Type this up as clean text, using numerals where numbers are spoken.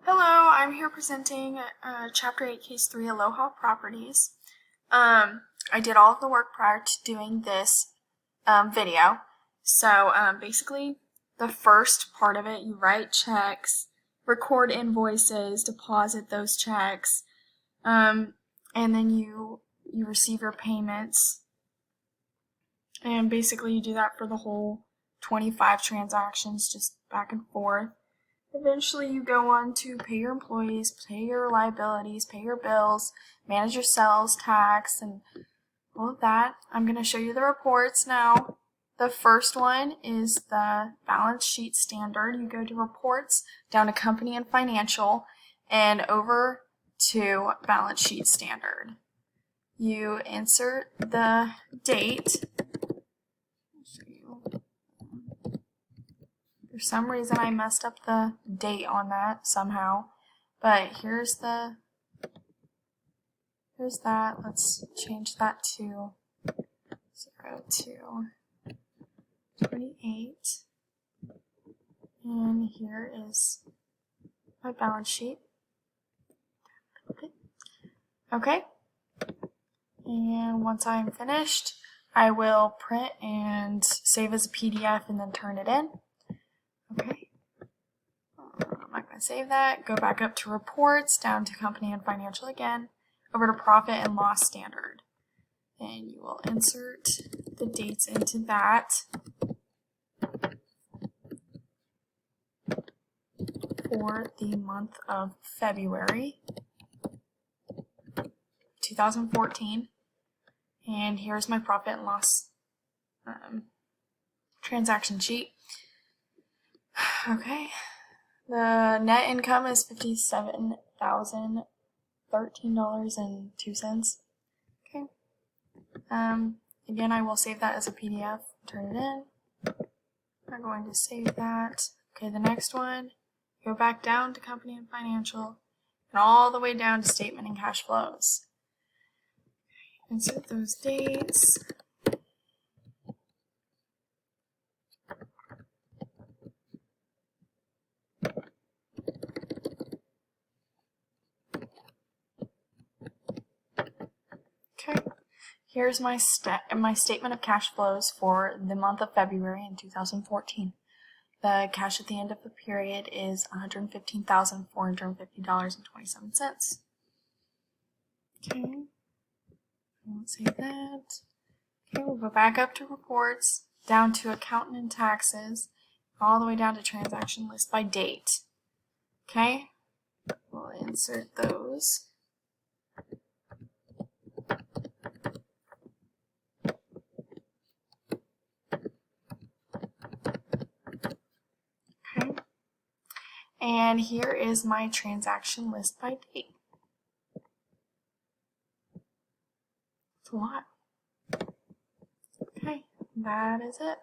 Hello, I'm here presenting Chapter 8, Case 3, Aloha Properties. I did all of the work prior to doing this video. So basically, the first part of it, you write checks, record invoices, deposit those checks, and then you receive your payments. And basically, you do that for the whole 25 transactions, just back and forth. Eventually, you go on to pay your employees, pay your liabilities, pay your bills, manage your sales tax, and all of that. I'm going to show you the reports now. The first one is the balance sheet standard. You go to reports, down to company and financial, and over to balance sheet standard. You insert the date. For some reason I messed up the date on that somehow, but here's that. Let's change that to 0 to 28. And here is my balance sheet. Okay. And once I'm finished, I will print and save as a PDF and then turn it in. Okay, I'm not going to save that. Go back up to reports, down to company and financial again, over to profit and loss standard. And you will insert the dates into that. For the month of February 2014. And here's my profit and loss transaction sheet. Okay, the net income is $57,013.02. Okay, again, I will save that as a PDF, turn it in. I'm going to save that. Okay, the next one, go back down to company and financial, and all the way down to statement and cash flows. Insert those dates. Okay, here's my statement of cash flows for the month of February in 2014. The cash at the end of the period is $115,450.27. Okay, I won't save that. Okay, we'll go back up to reports, down to accountant and taxes, all the way down to transaction list by date. Okay, we'll insert those. Okay, and here is my transaction list by date. It's a lot. Okay, that is it.